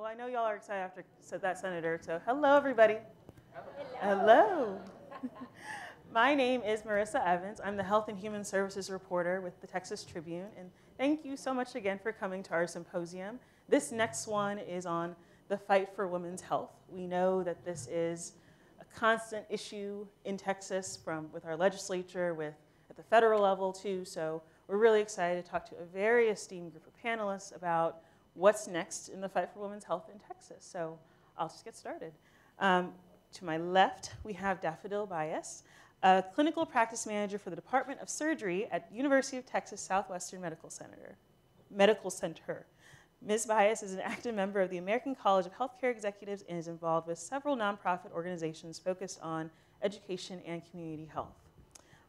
Well, I know y'all are excited after that, Senator. So hello, everybody. Hello. My name is Marissa Evans. I'm the Health and Human Services reporter with the Texas Tribune. And thank you so much again for coming to our symposium. This next one is on the fight for women's health. We know that this is a constant issue in Texas with our legislature, at the federal level too. So we're really excited to talk to a very esteemed group of panelists about what's next in the fight for women's health in Texas. So I'll just get started. To my left, we have Daffodil Baez, a clinical practice manager for the Department of Surgery at University of Texas Southwestern Medical Center. Ms. Baez is an active member of the American College of Healthcare Executives and is involved with several nonprofit organizations focused on education and community health.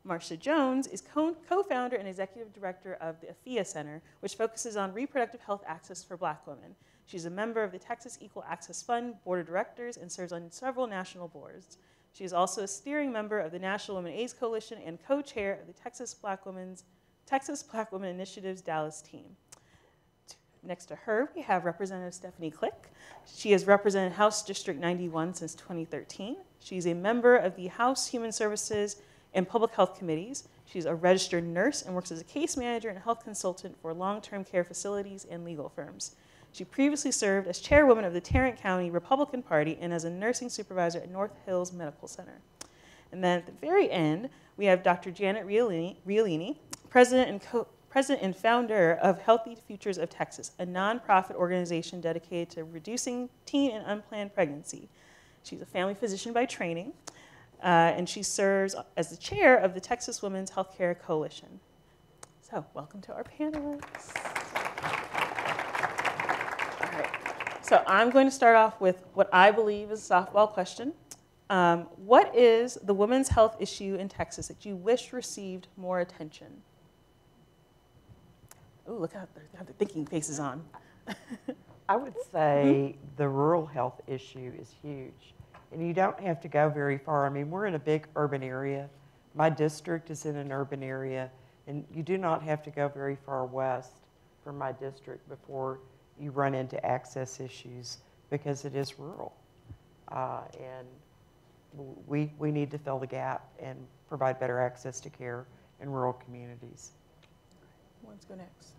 Marsha Jones is co-founder and executive director of the Afiya Center, which focuses on reproductive health access for Black women. She's a member of the Texas Equal Access Fund Board of Directors and serves on several national boards. She is also a steering member of the National Women AIDS Coalition and co-chair of the Texas Black Women Initiative's Dallas team. Next to her, we have Representative Stephanie Klick. She has represented House District 91 since 2013. She's a member of the House Human Services and Public Health Committees. She's a registered nurse and works as a case manager and health consultant for long-term care facilities and legal firms. She previously served as chairwoman of the Tarrant County Republican Party and as a nursing supervisor at North Hills Medical Center. And then at the very end, we have Dr. Janet Realini, president and founder of Healthy Futures of Texas, a nonprofit organization dedicated to reducing teen and unplanned pregnancy. She's a family physician by training, and she serves as the chair of the Texas Women's Healthcare Coalition. So welcome to our panelists. All right. So I'm going to start off with what I believe is a softball question. What is the women's health issue in Texas that you wish received more attention? Oh, look how they have the thinking faces on. I would say the rural health issue is huge. And you don't have to go very far. I mean, we're in a big urban area. My district is in an urban area. And you do not have to go very far west from my district before you run into access issues because it is rural. And we need to fill the gap and provide better access to care in rural communities. Who wants to go next?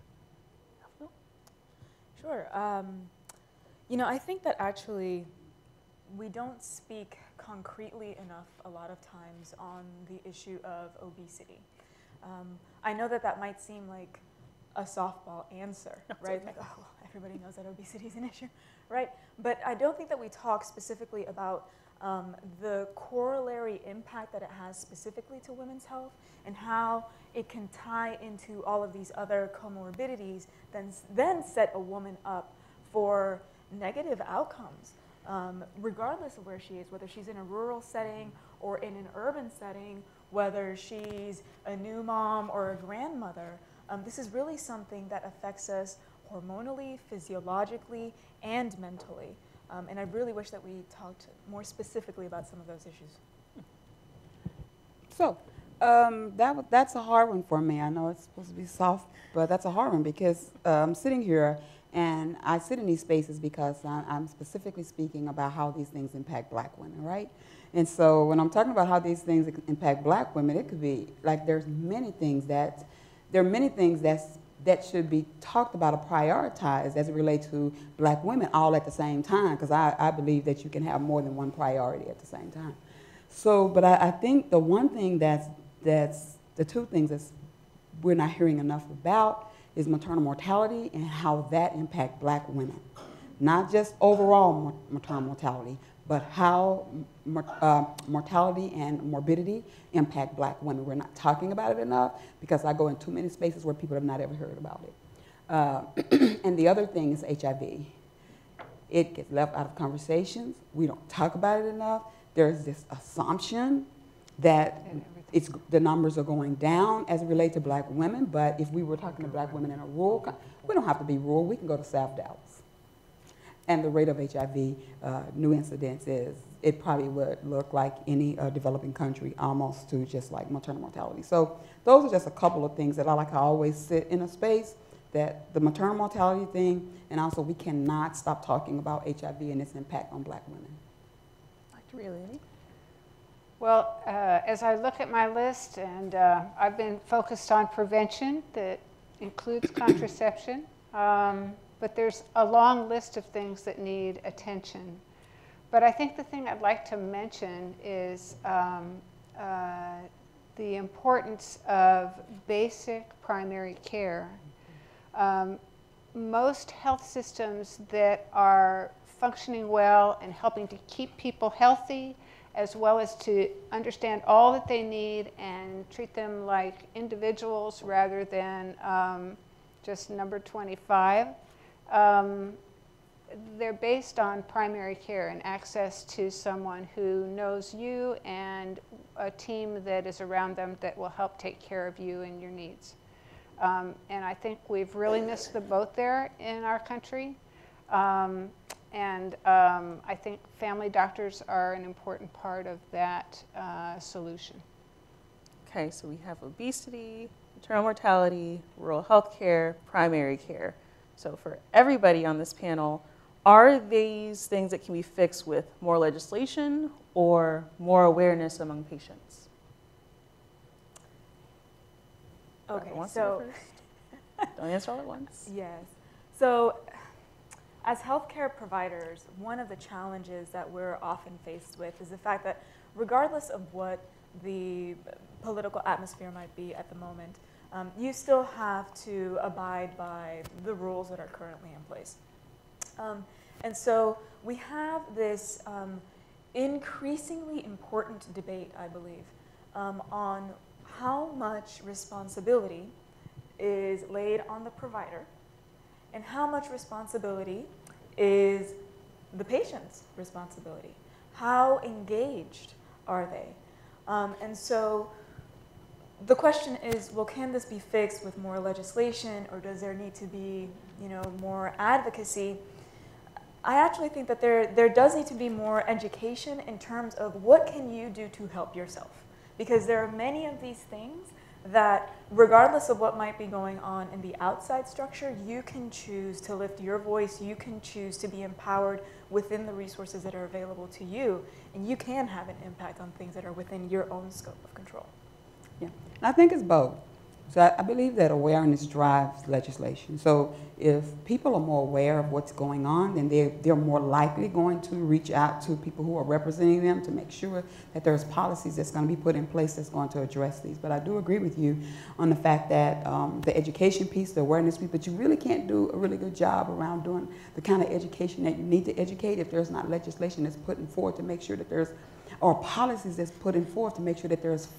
Sure. I think that actually we don't speak concretely enough a lot of times on the issue of obesity. I know that might seem like a softball answer, right? Okay. Like, oh, well, everybody knows that obesity is an issue, right? But I don't think that we talk specifically about the corollary impact that it has specifically to women's health and how it can tie into all of these other comorbidities, then set a woman up for negative outcomes, regardless of where she is, whether she's in a rural setting or in an urban setting, whether she's a new mom or a grandmother. This is really something that affects us hormonally, physiologically, and mentally. And I really wish that we talked more specifically about some of those issues. So that's a hard one for me. I know it's supposed to be soft, but that's a hard one because I'm sitting here and I sit in these spaces because I'm specifically speaking about how these things impact Black women, right? And so when I'm talking about how these things impact Black women, it could be like there are many things that should be talked about or prioritized as it relates to Black women all at the same time, because I believe that you can have more than one priority at the same time. So, but I think the one thing that's the two things that we're not hearing enough about is maternal mortality and how that impacts Black women. Not just overall maternal mortality, but how mortality and morbidity impact Black women. We're not talking about it enough because I go in too many spaces where people have not ever heard about it. And the other thing is HIV. It gets left out of conversations. We don't talk about it enough. There's this assumption that the numbers are going down as it relates to Black women, but if we were talking to Black women in a rural, we don't have to be rural, we can go to South Dallas. And the rate of HIV new incidence it probably would look like any developing country, almost to just like maternal mortality. So those are just a couple of things that I always sit in a space that the maternal mortality thing, and also we cannot stop talking about HIV and its impact on Black women. Dr. Realini? Well, as I look at my list, and I've been focused on prevention that includes contraception, but there's a long list of things that need attention. But I think the thing I'd like to mention is the importance of basic primary care. Most health systems that are functioning well and helping to keep people healthy, as well as to understand all that they need and treat them like individuals rather than just number 25. They're based on primary care and access to someone who knows you and a team that is around them that will help take care of you and your needs. And I think we've really missed the boat there in our country. I think family doctors are an important part of that solution. Okay, so we have obesity, maternal mortality, rural health care, primary care. So for everybody on this panel, are these things that can be fixed with more legislation or more awareness among patients? Okay, Who wants to so go first? Don't answer all at once. yes. So as healthcare providers, one of the challenges that we're often faced with is the fact that regardless of what the political atmosphere might be at the moment, you still have to abide by the rules that are currently in place. And so we have this increasingly important debate, I believe, on how much responsibility is laid on the provider and how much responsibility is the patient's responsibility. How engaged are they? And so the question is, well, can this be fixed with more legislation, or does there need to be, more advocacy? I actually think that there does need to be more education in terms of what can you do to help yourself. Because there are many of these things that, regardless of what might be going on in the outside structure, you can choose to lift your voice, you can choose to be empowered within the resources that are available to you, and you can have an impact on things that are within your own scope of control. Yeah, and I think it's both. So I believe that awareness drives legislation. So if people are more aware of what's going on, then they're more likely going to reach out to people who are representing them to make sure that there's policies that's going to be put in place that's going to address these. But I do agree with you on the fact that the education piece, the awareness piece, but you really can't do a really good job around doing the kind of education that you need to educate if there's not legislation that's put in forth to make sure that there's, or policies that's put in forth to make sure that there's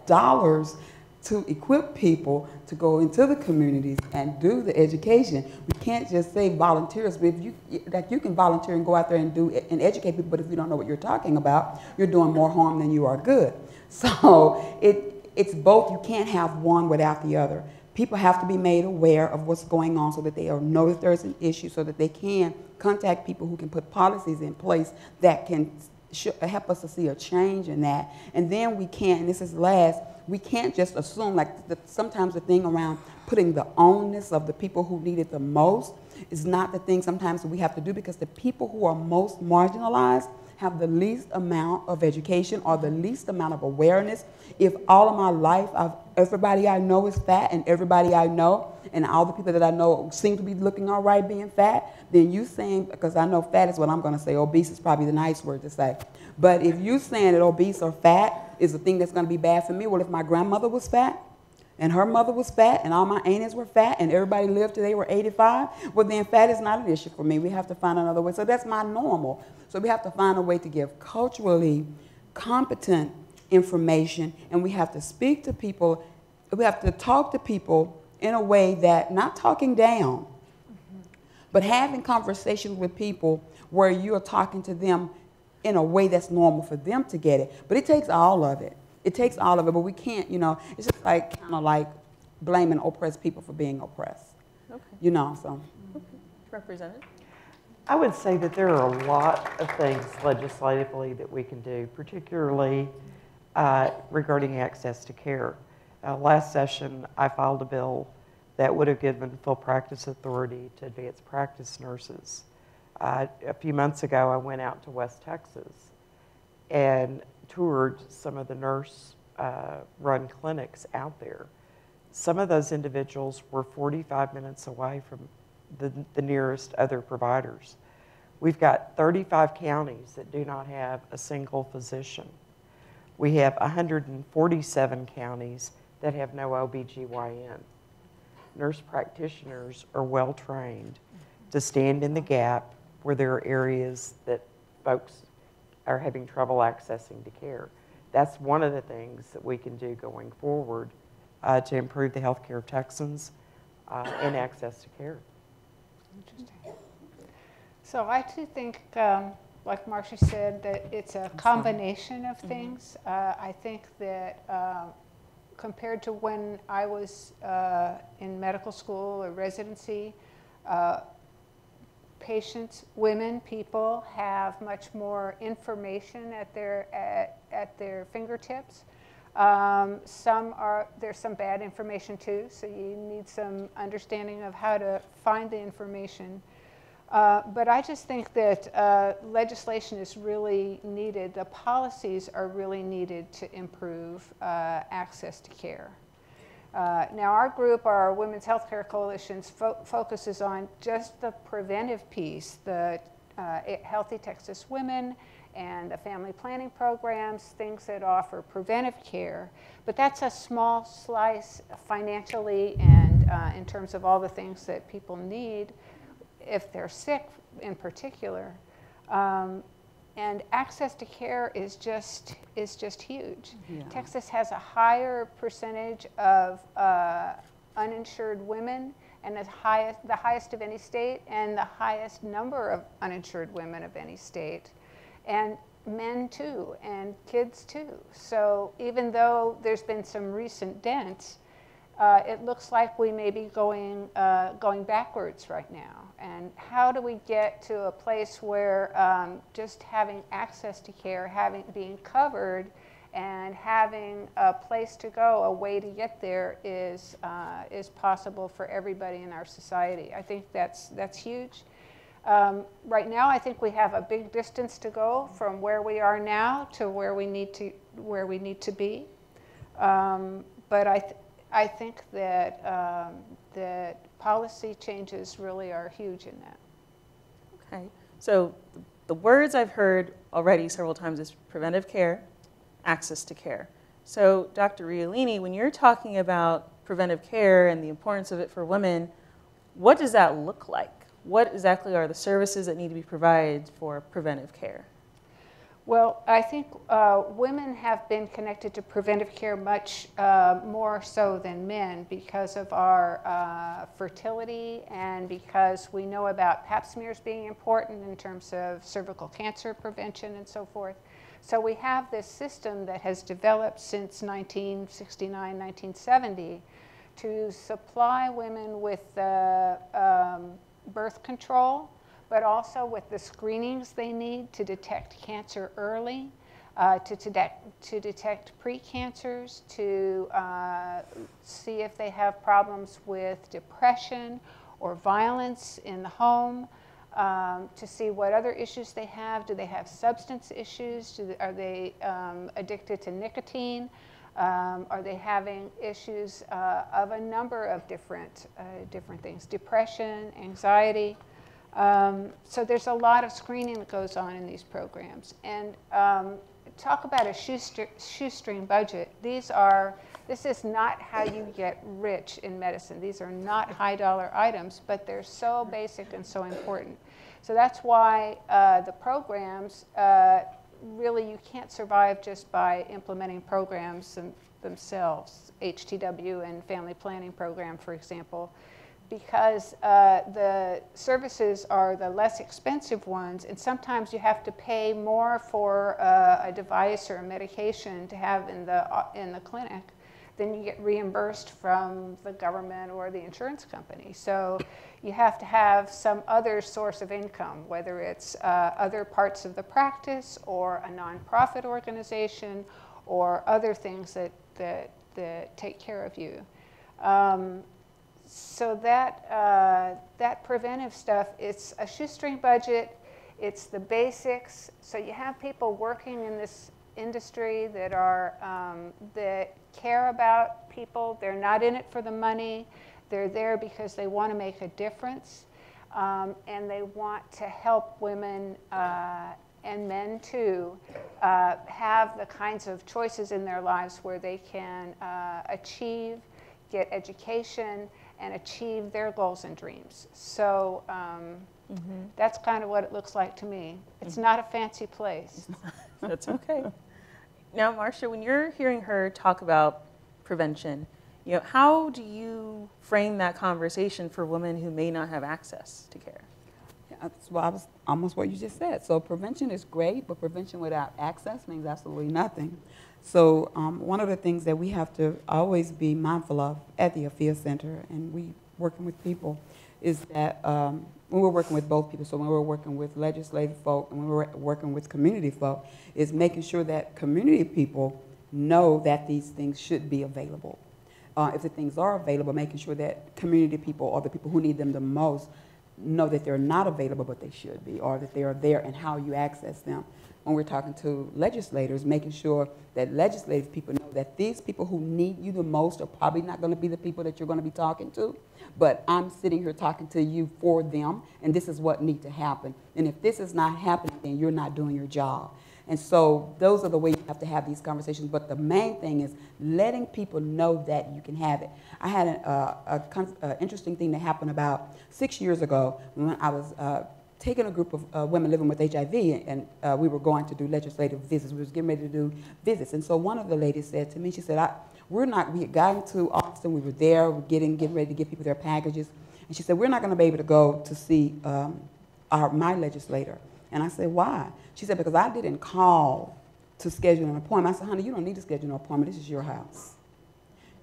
dollars to equip people to go into the communities and do the education. We can't just say volunteers, but if you can volunteer and go out there and educate people, but if you don't know what you're talking about, you're doing more harm than you are good. So it's both. You can't have one without the other. People have to be made aware of what's going on so that they know that there's an issue, so that they can contact people who can put policies in place that can help us to see a change in that. And then we can't, and this is last, we can't just assume, like sometimes the thing around putting the onus of the people who need it the most is not the thing sometimes that we have to do, because the people who are most marginalized have the least amount of education or the least amount of awareness. If all of my life, everybody I know is fat, and everybody I know and all the people that I know seem to be looking all right being fat, then you saying, because I know fat is what I'm going to say, obese is probably the nice word to say. But if you saying that obese or fat is the thing that's going to be bad for me, well, if my grandmother was fat and her mother was fat and all my aunties were fat and everybody lived till they were 85, well, then fat is not an issue for me. We have to find another way. So that's my normal. So we have to find a way to give culturally competent information, and we have to speak to people. We have to talk to people in a way that, not talking down, but having conversations with people where you're talking to them in a way that's normal for them to get it. But it takes all of it. It takes all of it, but we can't, it's just like kind of like blaming oppressed people for being oppressed. Okay. So. Okay. Represented. I would say that there are a lot of things legislatively that we can do, particularly regarding access to care. Last session, I filed a bill that would have given full practice authority to advanced practice nurses. A few months ago, I went out to West Texas and toured some of the nurse-run clinics out there. Some of those individuals were 45 minutes away from the nearest other providers. We've got 35 counties that do not have a single physician. We have 147 counties that have no OBGYN. Nurse practitioners are well trained to stand in the gap where there are areas that folks are having trouble accessing to care. That's one of the things that we can do going forward to improve the health care of Texans and access to care. Interesting. So I too think, like Marsha said, that it's a combination of things. I think that compared to when I was in medical school or residency, patients, women, people have much more information at their fingertips. There's some bad information too, so you need some understanding of how to find the information. But I just think that legislation is really needed. The policies are really needed to improve access to care. Now our group, our Women's Healthcare Coalitions, focuses on just the preventive piece, the Healthy Texas Women and the family planning programs, things that offer preventive care. But that's a small slice financially and in terms of all the things that people need if they're sick in particular. And access to care is just huge. Yeah. Texas has a higher percentage of uninsured women, and the highest of any state, and the highest number of uninsured women of any state, and men too, and kids too. So even though there's been some recent dents, it looks like we may be going backwards right now. And how do we get to a place where just having access to care, being covered, and having a place to go, a way to get there is possible for everybody in our society? I think that's huge. Right now, I think we have a big distance to go from where we are now to where we need to be. But I think that that policy changes really are huge in that. Okay, so the words I've heard already several times is preventive care, access to care. So Dr. Realini, when you're talking about preventive care and the importance of it for women, what does that look like? What exactly are the services that need to be provided for preventive care? Well, I think women have been connected to preventive care much more so than men because of our fertility and because we know about pap smears being important in terms of cervical cancer prevention and so forth. So we have this system that has developed since 1969, 1970 to supply women with birth control, but also with the screenings they need to detect cancer early, to detect precancers, to see if they have problems with depression or violence in the home, to see what other issues they have. Do they have substance issues? Are they addicted to nicotine? Are they having issues of a number of different things, depression, anxiety? So there's a lot of screening that goes on in these programs. And talk about a shoestring budget. This is not how you get rich in medicine. These are not high dollar items, but they're so basic and so important. So that's why the programs, really you can't survive just by implementing programs themselves, HTW and family planning program, for example, because the services are the less expensive ones, and sometimes you have to pay more for a device or a medication to have in the clinic than you get reimbursed from the government or the insurance company. So you have to have some other source of income, whether it's other parts of the practice or a nonprofit organization or other things that take care of you. so that preventive stuff, it's a shoestring budget, it's the basics. So you have people working in this industry that that care about people. They're not in it for the money. They're there because they want to make a difference, and they want to help women and men too have the kinds of choices in their lives where they can achieve, get education, and achieve their goals and dreams. So that's kind of what it looks like to me. It's not a fancy place. That's okay. Now, Marsha, when you're hearing her talk about prevention, how do you frame that conversation for women who may not have access to care? Yeah, well, I was almost what you just said. So prevention is great, but prevention without access means absolutely nothing. So one of the things that we have to always be mindful of at the Afiya Center, and we working with people, is that when we're working with both people, so when we're working with legislative folk and when we're working with community folk, is making sure that community people know that these things should be available. If the things are available, making sure that community people or the people who need them the most know that they're not available, but they should be, or that they are there and how you access them. When we're talking to legislators, making sure that legislative people know that these people who need you the most are probably not going to be the people that you're going to be talking to, but I'm sitting here talking to you for them, and this is what needs to happen. And if this is not happening, then you're not doing your job. And so those are the ways you have to have these conversations. But the main thing is letting people know that you can have it. I had an interesting thing that happened about 6 years ago when I was taking a group of women living with HIV, and we were going to do legislative visits. We was getting ready to do visits. And so one of the ladies said to me, she said, we had gotten to Austin, we were there, we're getting ready to give people their packages. And she said, we're not going to be able to go to see my legislator. And I said, why? She said, because I didn't call to schedule an appointment. I said, honey, you don't need to schedule an appointment. This is your house.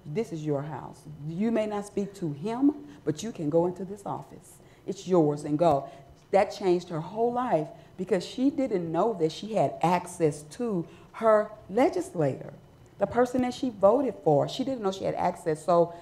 This is your house. You may not speak to him, but you can go into this office. It's yours and go. That changed her whole life because she didn't know that she had access to her legislator, the person that she voted for. She didn't know she had access. So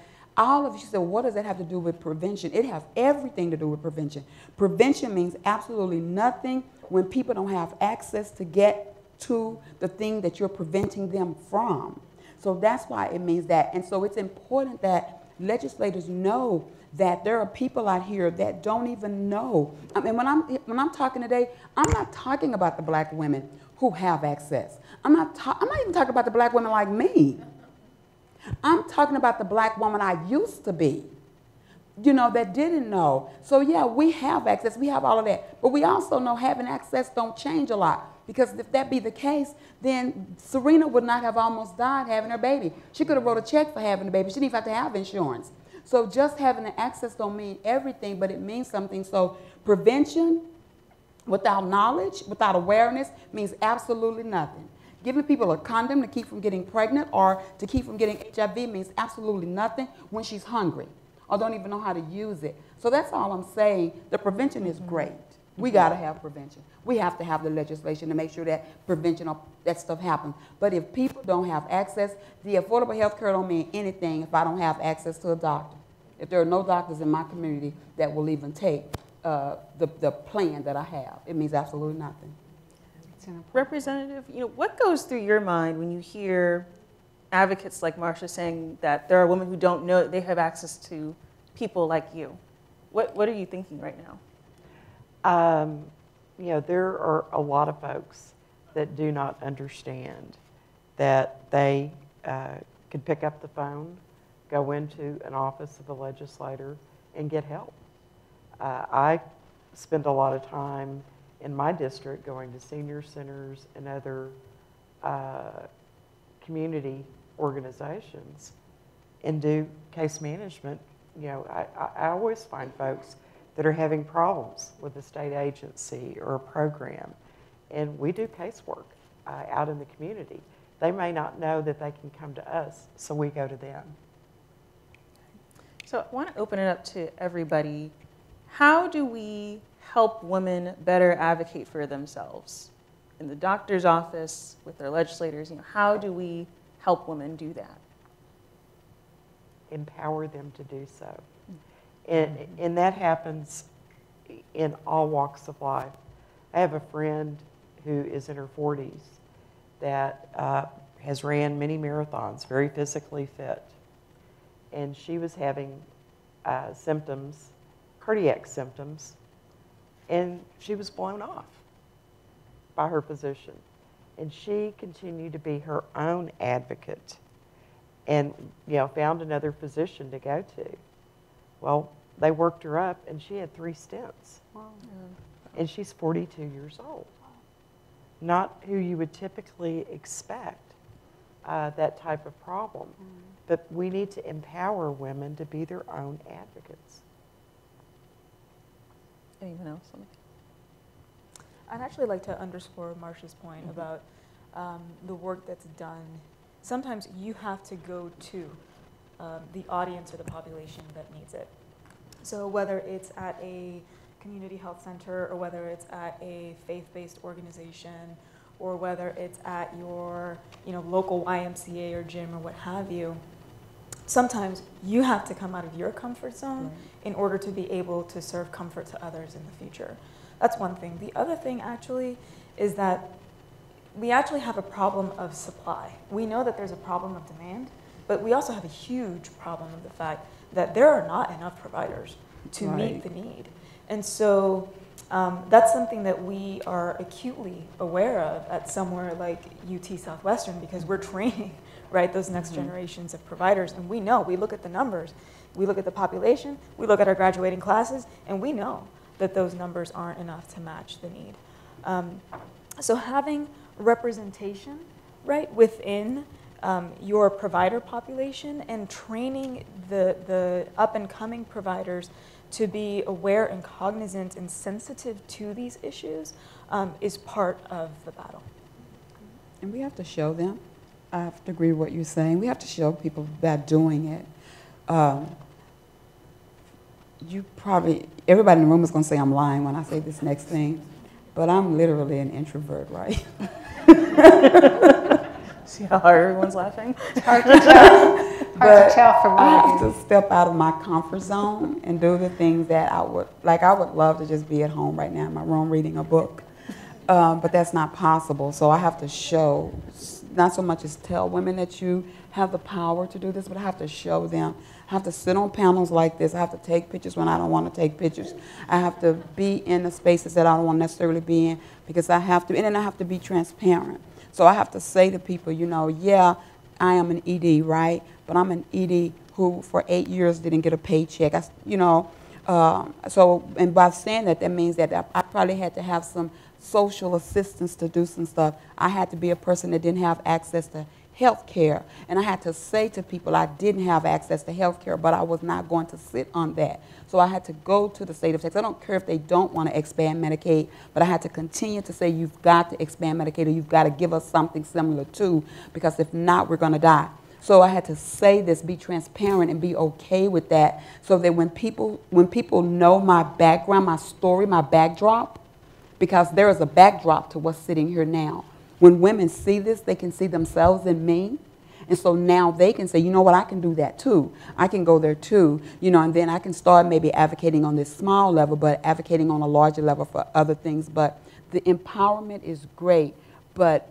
she said, what does that have to do with prevention? It has everything to do with prevention. Prevention means absolutely nothing when people don't have access to get to the thing that you're preventing them from. So that's why it means that. And so it's important that legislators know that there are people out here that don't even know. I mean, when I'm talking today, I'm not talking about the black women who have access. I'm not even talking about the black women like me. I'm talking about the black woman I used to be, that didn't know. So yeah, we have access, we have all of that. But we also know having access don't change a lot. Because if that be the case, then Serena would not have almost died having her baby. She could have wrote a check for having the baby. She didn't even have to have insurance. So just having the access don't mean everything, but it means something. So prevention without knowledge, without awareness, means absolutely nothing. Giving people a condom to keep from getting pregnant or to keep from getting HIV means absolutely nothing when she's hungry or don't even know how to use it. So that's all I'm saying. The prevention is great. We got to have prevention. We have to have the legislation to make sure that prevention of that stuff happens. But if people don't have access, the affordable health care don't mean anything if I don't have access to a doctor. If there are no doctors in my community that will even take the plan that I have, it means absolutely nothing. Representative, what goes through your mind when you hear advocates like Marsha saying that there are women who don't know that they have access to people like you? What are you thinking right now? There are a lot of folks that do not understand that they could pick up the phone, go into an office of a legislator, and get help. I spend a lot of time in my district going to senior centers and other community organizations and do case management. I always find folks that are having problems with a state agency or a program. And we do casework out in the community. They may not know that they can come to us, so we go to them. So I want to open it up to everybody. How do we help women better advocate for themselves? In the doctor's office, with their legislators, how do we help women do that? Empower them to do so. And that happens in all walks of life. I have a friend who is in her 40s that has ran many marathons, very physically fit. And she was having symptoms, cardiac symptoms, and she was blown off by her physician. And she continued to be her own advocate and, you know, found another physician to go to. Well, they worked her up, and she had 3 stents. Wow. And she's 42 years old. Not who you would typically expect that type of problem. But we need to empower women to be their own advocates. Anyone else? I'd actually like to underscore Marsha's point about the work that's done. Sometimes you have to go to the audience or the population that needs it. So whether it's at a community health center or whether it's at a faith-based organization or whether it's at your local YMCA or gym or what have you, sometimes you have to come out of your comfort zone in order to be able to serve comfort to others in the future. That's one thing. The other thing actually is that we actually have a problem of supply. We know that there's a problem of demand, but we also have a huge problem of the fact that there are not enough providers to meet the need. And so that's something that we are acutely aware of at somewhere like UT Southwestern, because we're training those next generations of providers. And we know, we look at the numbers, we look at the population, we look at our graduating classes, and we know that those numbers aren't enough to match the need. So having representation within your provider population and training the up-and-coming providers to be aware and cognizant and sensitive to these issues is part of the battle. And we have to show them. I have to agree with what you're saying. We have to show people that doing it. Everybody in the room is going to say I'm lying when I say this next thing, but I'm literally an introvert, right? See how hard everyone's laughing? It's hard to tell. Hard to tell from I what have to step out of my comfort zone and do the things that I would love to just be at home right now in my room reading a book, but that's not possible. So I have to show, not so much as tell women that you have the power to do this, but I have to show them. I have to sit on panels like this. I have to take pictures when I don't want to take pictures. I have to be in the spaces that I don't want to necessarily be in because I have to, and then I have to be transparent. So I have to say to people, yeah, I am an ED, right? But I'm an ED who for 8 years didn't get a paycheck. So, and by saying that, that means that I probably had to have some social assistance to do some stuff. I had to be a person that didn't have access to health care. And I had to say to people I didn't have access to health care, but I was not going to sit on that. So I had to go to the state of Texas. I don't care if they don't want to expand Medicaid, but I had to continue to say you've got to expand Medicaid or you've got to give us something similar to, because if not, we're going to die. So I had to say this, be transparent, and be okay with that, so that when people know my background, my story, my backdrop, because there is a backdrop to what's sitting here now. When women see this, they can see themselves in me. And so now they can say, you know what, I can do that too. I can go there too. And then I can start maybe advocating on this small level, but advocating on a larger level for other things. But the empowerment is great. But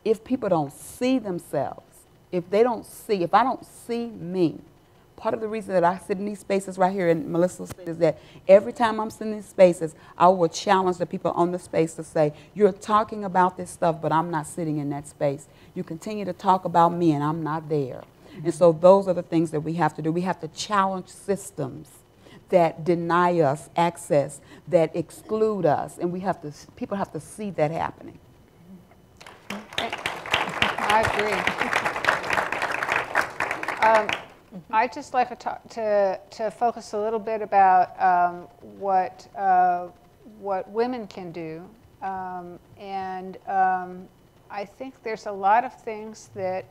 if people don't see themselves, if I don't see me, part of the reason that I sit in these spaces right here, and Melissa said, is that every time I'm sitting in these spaces, I will challenge the people on the space to say, you're talking about this stuff, but I'm not sitting in that space. You continue to talk about me, and I'm not there. And so those are the things that we have to do. We have to challenge systems that deny us access, that exclude us, and people have to see that happening. I agree. I'd just like to focus a little bit about what women can do, and I think there's a lot of things that,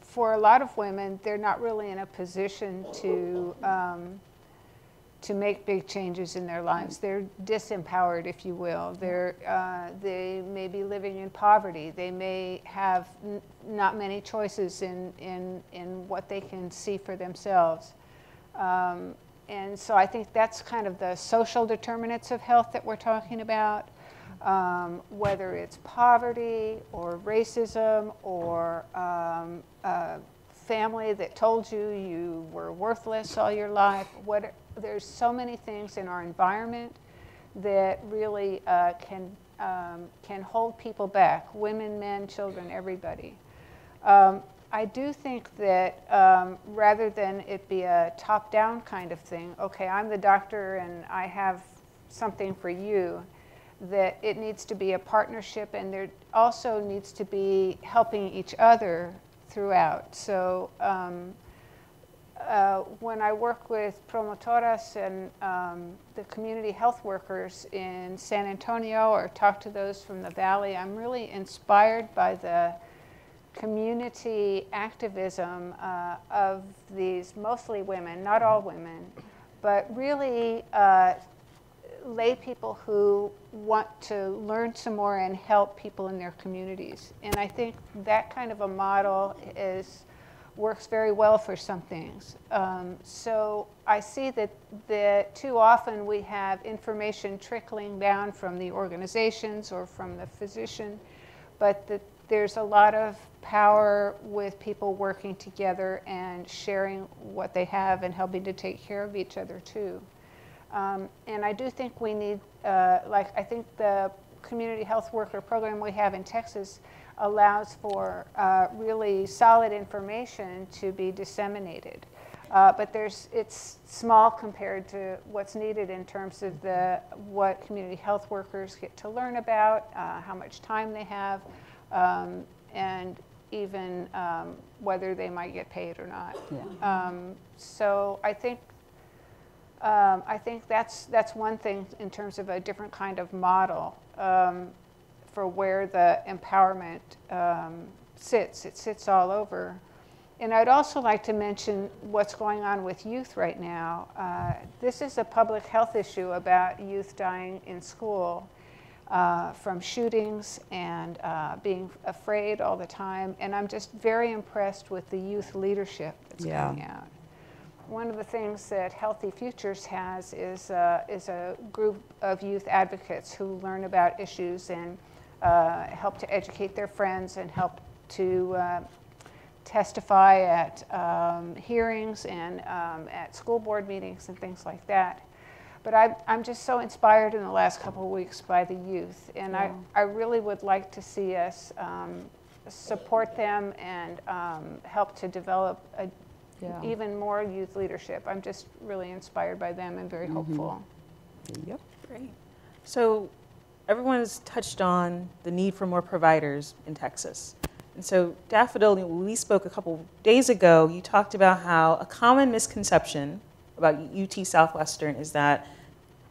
for a lot of women, they're not really in a position to make big changes in their lives. They're disempowered, if you will. They may be living in poverty. They may have not many choices in what they can see for themselves. And so I think that's kind of the social determinants of health that we're talking about, whether it's poverty or racism or family that told you you were worthless all your life. There's so many things in our environment that really can hold people back, women, men, children, everybody. I do think that rather than it be a top-down kind of thing, okay, I'm the doctor and I have something for you, that it needs to be a partnership, and there also needs to be helping each other throughout. So when I work with promotoras and the community health workers in San Antonio or talk to those from the Valley, I'm really inspired by the community activism of these mostly women, not all women, but really lay people who want to learn some more and help people in their communities. And I think that kind of a model works very well for some things. So I see that too often we have information trickling down from the organizations or from the physician, but that there's a lot of power with people working together and sharing what they have and helping to take care of each other too. And I do think we need, I think the community health worker program we have in Texas allows for really solid information to be disseminated. But it's small compared to what's needed in terms of what community health workers get to learn about, how much time they have, and even whether they might get paid or not. Yeah. So I think that's one thing in terms of a different kind of model for where the empowerment sits. It sits all over. And I'd also like to mention what's going on with youth right now. This is a public health issue about youth dying in school from shootings and being afraid all the time. And I'm just very impressed with the youth leadership that's coming out. One of the things that Healthy Futures has is a group of youth advocates who learn about issues and help to educate their friends and help to testify at hearings and at school board meetings and things like that. But I'm just so inspired in the last couple of weeks by the youth, and I really would like to see us support them and help to develop even more youth leadership. I'm just really inspired by them and very hopeful. Yep. Great. So everyone has touched on the need for more providers in Texas. And so Daffodil, when we spoke a couple days ago, you talked about how a common misconception about UT Southwestern is that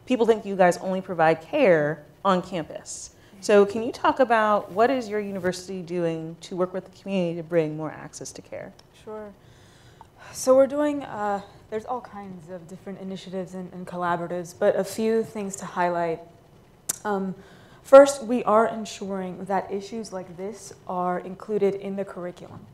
people think you guys only provide care on campus. So can you talk about what is your university doing to work with the community to bring more access to care? Sure. So we're doing, there's all kinds of different initiatives and collaboratives, but a few things to highlight. First, we are ensuring that issues like this are included in the curriculum,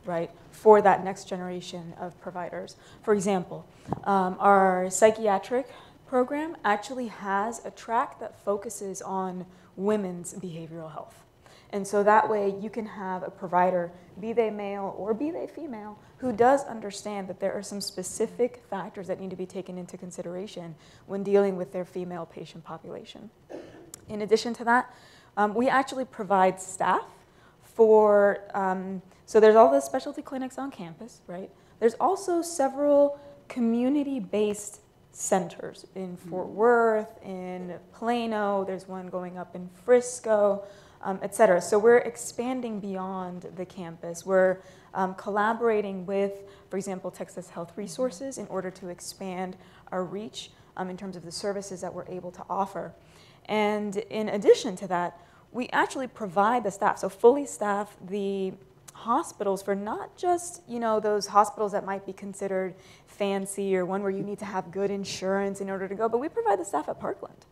right, for that next generation of providers. For example, our psychiatric program actually has a track that focuses on women's behavioral health. And so that way you can have a provider, be they male or be they female, who does understand that there are some specific factors that need to be taken into consideration when dealing with their female patient population. In addition to that, we actually provide staff for, so there's all the specialty clinics on campus, right? There's also several community-based centers in Fort Worth, in Plano, there's one going up in Frisco, et cetera. So we're expanding beyond the campus. We're collaborating with, for example, Texas Health Resources in order to expand our reach in terms of the services that we're able to offer. And in addition to that, we actually provide the staff, so fully staff the hospitals for not just, those hospitals that might be considered fancy or one where you need to have good insurance in order to go, but we provide the staff at Parkland.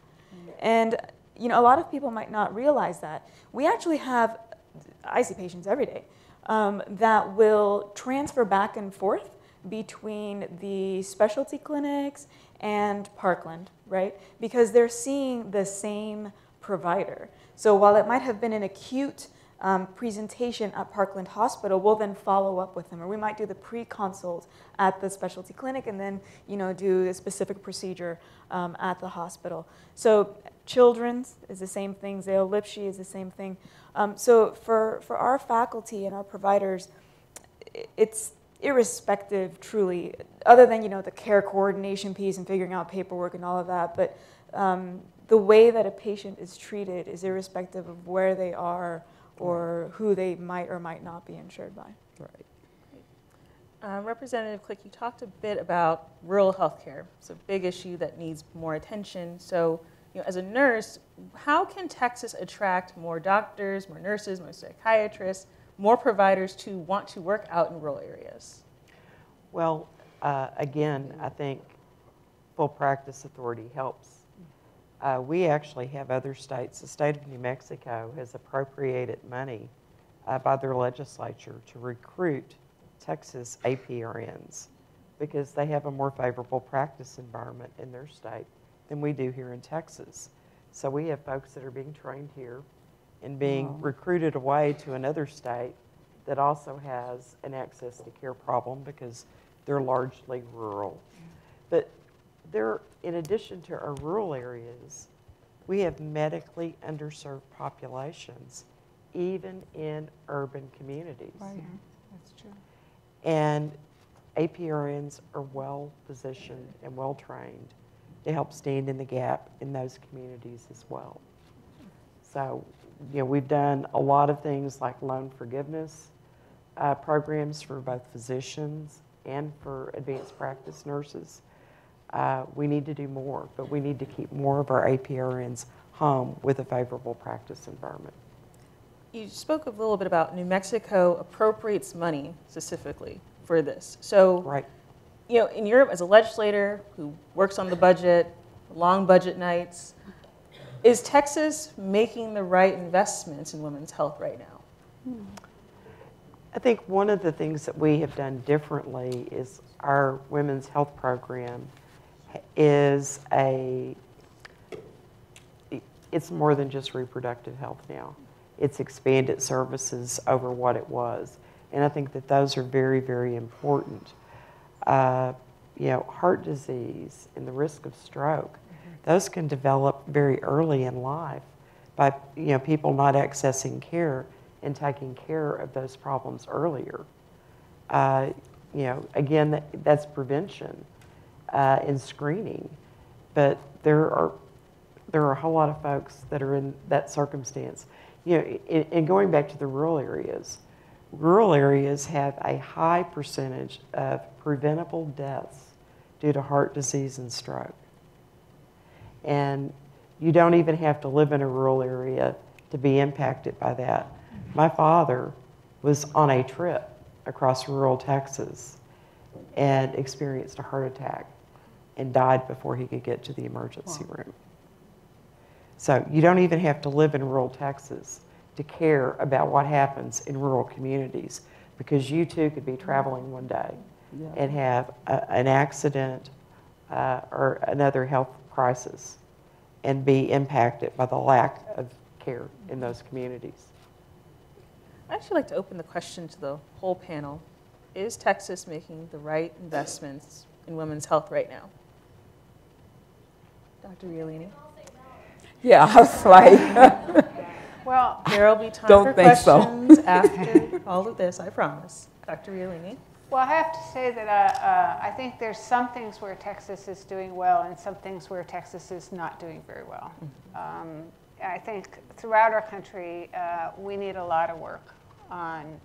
And a lot of people might not realize that. We actually I see patients every day that will transfer back and forth between the specialty clinics and Parkland, right? Because they're seeing the same provider. So while it might have been an acute presentation at Parkland Hospital, we'll then follow up with them, or we might do the pre-consult at the specialty clinic and then, do a specific procedure at the hospital. So Children's is the same thing, Zale Lipshe is the same thing. So for our faculty and our providers, it's irrespective, truly, other than, the care coordination piece and figuring out paperwork and all of that, but the way that a patient is treated is irrespective of where they are or who they might or might not be insured by. Right. Representative Klick, you talked a bit about rural health care. It's a big issue that needs more attention. So, as a nurse, how can Texas attract more doctors, more nurses, more psychiatrists, more providers to want to work out in rural areas? Well, again, I think full practice authority helps. We actually have other states. The state of New Mexico has appropriated money by their legislature to recruit Texas APRNs because they have a more favorable practice environment in their state than we do here in Texas. So we have folks that are being trained here and being recruited away to another state that also has an access to care problem because they're largely rural. But in addition to our rural areas, we have medically underserved populations, even in urban communities. Right. That's true. And APRNs are well positioned and well trained to help stand in the gap in those communities as well. So, we've done a lot of things like loan forgiveness programs for both physicians and for advanced practice nurses. We need to do more, but we need to keep more of our APRNs home with a favorable practice environment. You spoke a little bit about New Mexico appropriates money specifically for this. So, Right. In Europe, as a legislator who works on the budget, long budget nights, is Texas making the right investments in women's health right now? I think one of the things that we have done differently is our women's health program is it's more than just reproductive health now. It's expanded services over what it was. And I think that those are very, very important. Heart disease and the risk of stroke, those can develop very early in life by, people not accessing care and taking care of those problems earlier. Again, that's prevention and screening. But there are a whole lot of folks that are in that circumstance. And going back to the rural areas have a high percentage of preventable deaths due to heart disease and stroke. And you don't even have to live in a rural area to be impacted by that. My father was on a trip across rural Texas and experienced a heart attack and died before he could get to the emergency room. So you don't even have to live in rural Texas to care about what happens in rural communities, because you too could be traveling one day and have an accident or another health crisis and be impacted by the lack of care in those communities. I'd actually like to open the question to the whole panel. Is Texas making the right investments in women's health right now? Dr. Realini? Yeah, I was like, Well, There will be time Don't for think so. questions after all of this, I promise. Dr. Realini? Well, I have to say that I think there's some things where Texas is doing well and some things where Texas is not doing very well. I think throughout our country, we need a lot of work on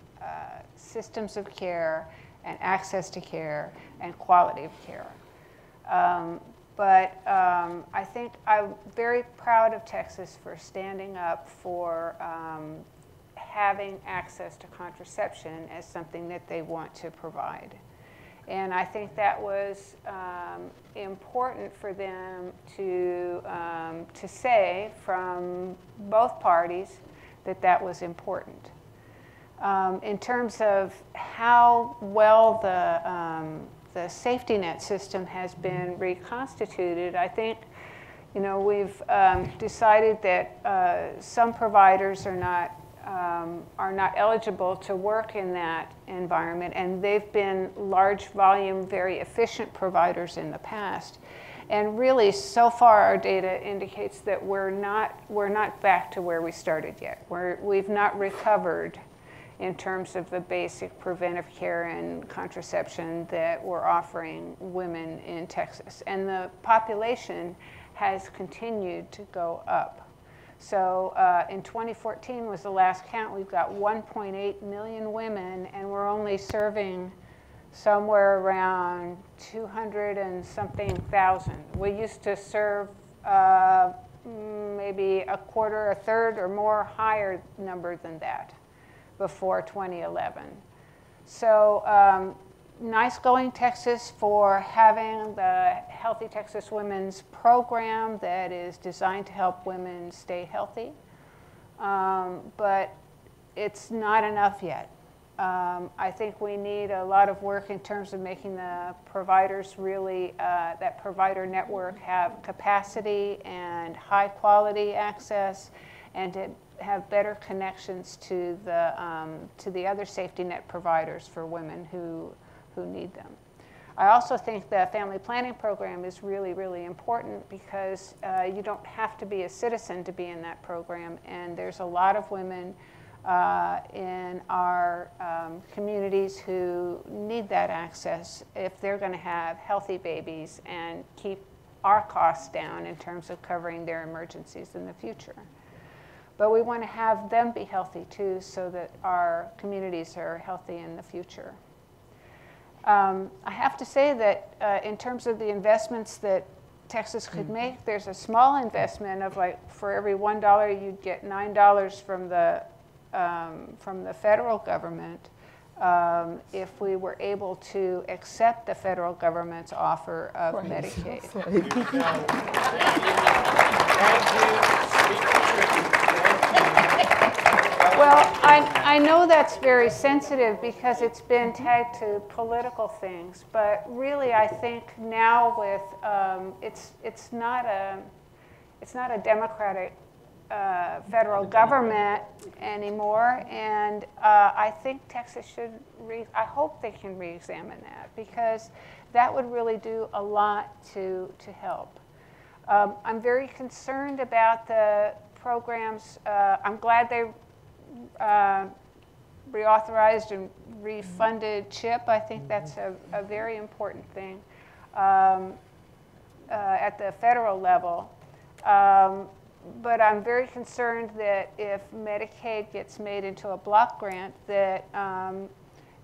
systems of care and access to care and quality of care. But I think I'm very proud of Texas for standing up for having access to contraception as something that they want to provide. And I think that was important for them to say from both parties that that was important. In terms of how well the safety net system has been reconstituted, I think, you know, we've decided that some providers are not eligible to work in that environment, and they've been large volume, very efficient providers in the past. And really, so far, our data indicates that we're not back to where we started yet. We've not recovered in terms of the basic preventive care and contraception that we're offering women in Texas. And the population has continued to go up. So in 2014 was the last count. We've got 1.8 million women, and we're only serving somewhere around 200 and something thousand. We used to serve maybe a quarter, a third, or more higher number than that before 2011. So nice going, Texas, for having the Healthy Texas Women's program that is designed to help women stay healthy. But it's not enough yet. I think we need a lot of work in terms of making the providers really, that provider network, have capacity and high quality access, and to have better connections to the other safety net providers for women who need them. I also think the family planning program is really, really important because you don't have to be a citizen to be in that program, and there's a lot of women in our communities who need that access if they're going to have healthy babies and keep our costs down in terms of covering their emergencies in the future. But we want to have them be healthy too, so that our communities are healthy in the future. I have to say that in terms of the investments that Texas could make, there's a small investment of, like, for every $1 you'd get $9 from the federal government if we were able to accept the federal government's offer of Medicaid. Well, I know that's very sensitive because it's been tagged to political things, but really I think now with it's not a democratic federal government anymore, and I think Texas should I hope they can re-examine that, because that would really do a lot to help. I'm very concerned about the programs. I'm glad they reauthorized and refunded CHIP. I think that's a very important thing at the federal level. But I'm very concerned that if Medicaid gets made into a block grant, that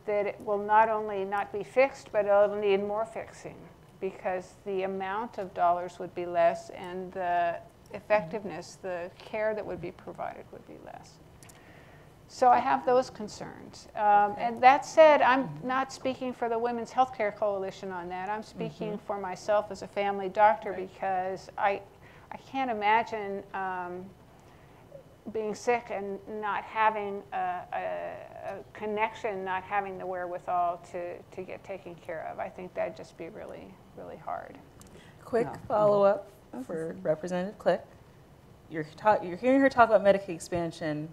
it will not only not be fixed, but it'll need more fixing, because the amount of dollars would be less, and the effectiveness, the care that would be provided would be less. So I have those concerns. And that said, I'm not speaking for the Women's Healthcare Coalition on that. I'm speaking for myself as a family doctor, because I can't imagine being sick and not having a connection, not having the wherewithal to get taken care of. I think that'd just be really, really hard. Quick follow-up for Representative Klick. You're hearing her talk about Medicaid expansion.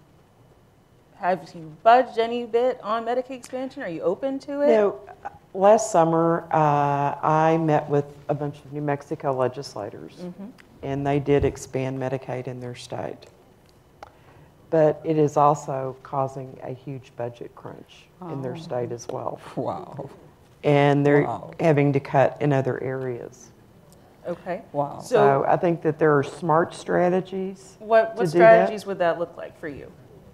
Have you budged any bit on Medicaid expansion? Are you open to it? No. Last summer, I met with a bunch of New Mexico legislators, and they did expand Medicaid in their state. But it is also causing a huge budget crunch in their state as well. Wow. And they're having to cut in other areas. Okay. Wow. So I think that there are smart strategies. What strategies would that look like for you?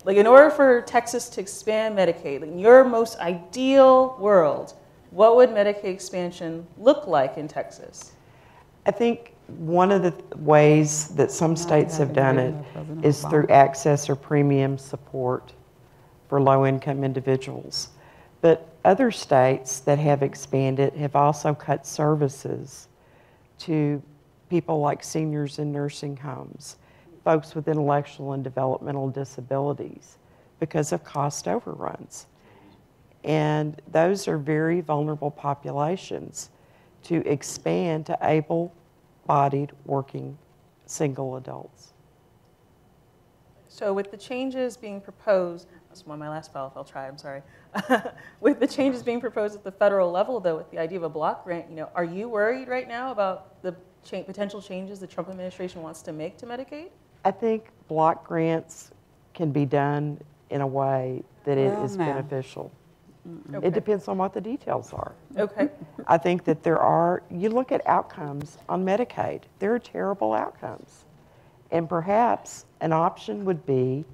Like, in order for Texas to expand Medicaid, in your most ideal world, what would Medicaid expansion look like in Texas? I think one of the ways that some states have done it is through access or premium support for low-income individuals. But other states that have expanded have also cut services to people like seniors in nursing homes, folks with intellectual and developmental disabilities. because of cost overruns. And those are very vulnerable populations to expand to able-bodied working single adults. So with the changes being proposed, that's one of my last follow-up, I'll try, I'm sorry. With the changes being proposed at the federal level, though, with the idea of a block grant, are you worried right now about the potential changes the Trump administration wants to make to Medicaid? I think block grants can be done in a way that it is beneficial. Okay. It depends on what the details are. Okay. I think that you look at outcomes on Medicaid, there are terrible outcomes. And perhaps an option would be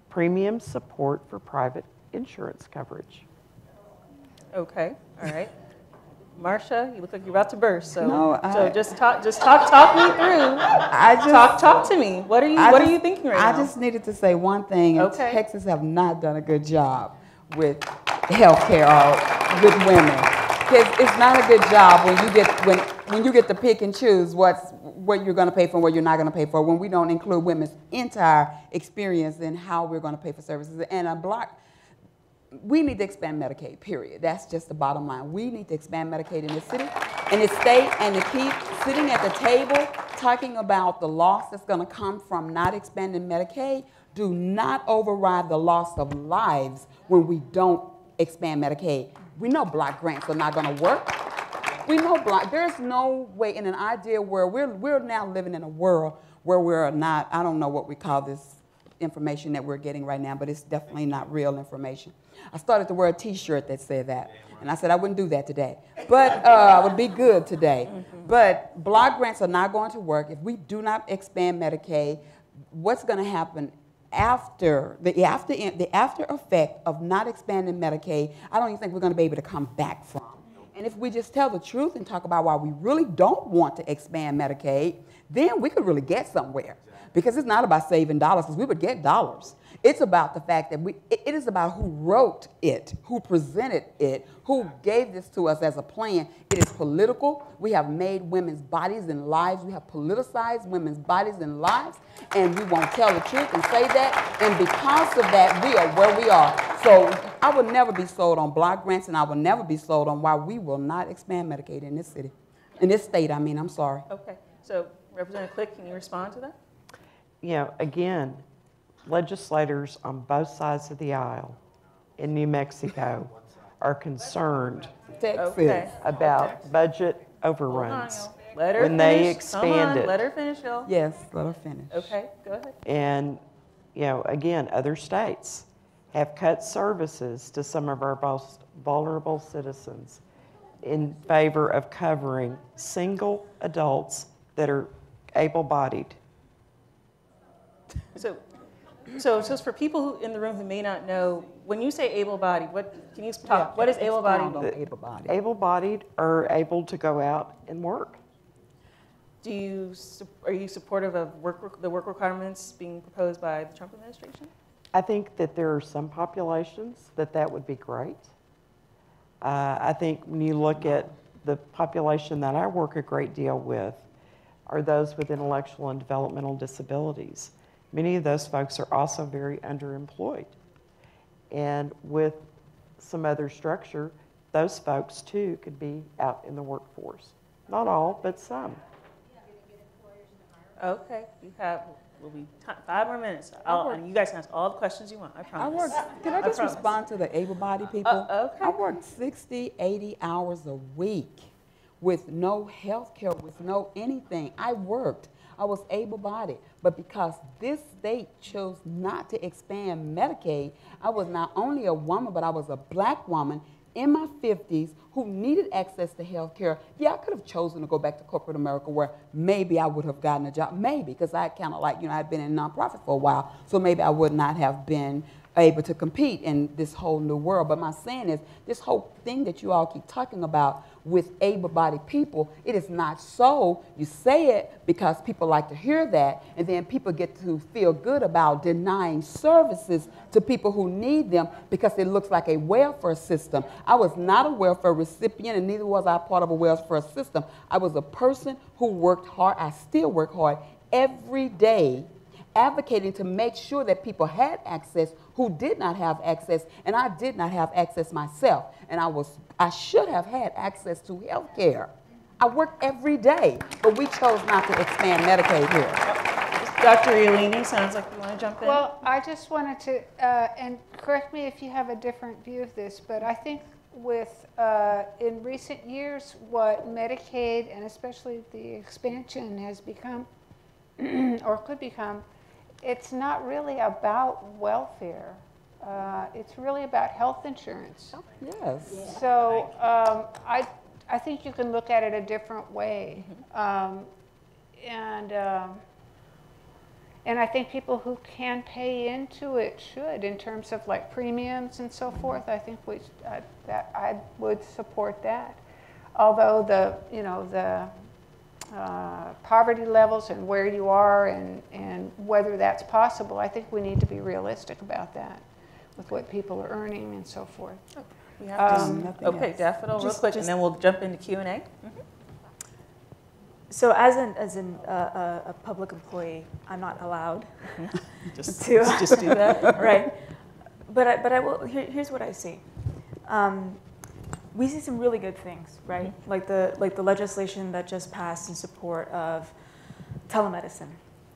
premium support for private insurance coverage. Okay, all right. Marsha, you look like you're about to burst, so, No, just talk me through. Talk to me. What are you thinking right now? I just needed to say one thing, and Okay. Texas have not done a good job with health care with women. Because it's not a good job when you get to pick and choose what you're going to pay for and what you're not going to pay for, when we don't include women's entire experience in how we're going to pay for services. And we need to expand Medicaid, period. That's just the bottom line. We need to expand Medicaid in this city, in this state, and to keep sitting at the table talking about the loss that's going to come from not expanding Medicaid. Do not override the loss of lives when we don't expand Medicaid. We know block grants are not going to work. We know there's no way in an ideal world, we're now living in a world where we're not, I don't know what we call this information that we're getting right now, but it's definitely not real information. I started to wear a t-shirt that said that, and I said I wouldn't do that today, but I would be good today. But block grants are not going to work. If we do not expand Medicaid, what's going to happen after the after effect of not expanding Medicaid, I don't even think we're going to be able to come back from. And if we just tell the truth and talk about why we really don't want to expand Medicaid, then we could really get somewhere. Because it's not about saving dollars, because we would get dollars. It's about the fact that it is about who wrote it, who presented it, who gave this to us as a plan. It is political. We have made women's bodies and lives. We have politicized women's bodies and lives, and we won't tell the truth and say that. And because of that, we are where we are. So I will never be sold on block grants, and I will never be sold on why we will not expand Medicaid in this city. In this state, I mean, I'm sorry. Okay, so Representative Klick, can you respond to that? Again, legislators on both sides of the aisle in New Mexico are concerned about budget overruns when they expand it. Let her finish, y'all. Yes, let her finish. Okay, go ahead. And, again, other states have cut services to some of our most vulnerable citizens in favor of covering single adults that are able-bodied. So just for people in the room who may not know, when you say able-bodied, what is able-bodied? Able-bodied. Able-bodied are able to go out and work. Are you supportive of the work requirements being proposed by the Trump administration? I think that there are some populations that would be great. I think when you look at the population that I work a great deal with are those with intellectual and developmental disabilities. Many of those folks are also very underemployed. And with some other structure, those folks too could be out in the workforce. Not all, but some. Okay, will be 5 more minutes. And you guys can ask all the questions you want, I promise. Can I just respond to the able-bodied people? Okay. I worked 60, 80 hours a week with no health care, with no anything. I was able-bodied, but because this state chose not to expand Medicaid, I was not only a woman, but I was a black woman in my 50s who needed access to health care. Yeah, I could have chosen to go back to corporate America where maybe I would have gotten a job, maybe, because I kind of I'd been in nonprofit for a while, so maybe I would not have been able to compete in this whole new world. But my saying is, this whole thing that you all keep talking about with able-bodied people, it is not so. You say it because people like to hear that, and then people get to feel good about denying services to people who need them because it looks like a welfare system. I was not a welfare recipient, and neither was I part of a welfare system. I was a person who worked hard. I still work hard every day advocating to make sure that people had access who did not have access, and I did not have access myself, and I should have had access to health care. I work every day, but we chose not to expand Medicaid here. Dr. Realini, sounds like you want to jump in. Well, I just wanted to, and correct me if you have a different view of this, but I think with, in recent years, what Medicaid and especially the expansion has become, or could become, it's not really about welfare. It's really about health insurance. Yes. So I think you can look at it a different way. And I think people who can pay into it should, in terms of like premiums and so forth. I think that I would support that. Although the poverty levels and where you are and whether that's possible, I think we need to be realistic about that with what people are earning and so forth. We have okay, Daffodil, real quick, and then we'll jump into Q&A. So as a public employee, I'm not allowed just do that. Right. But I will, here's what I see. We see some really good things, right? Like the legislation that just passed in support of telemedicine.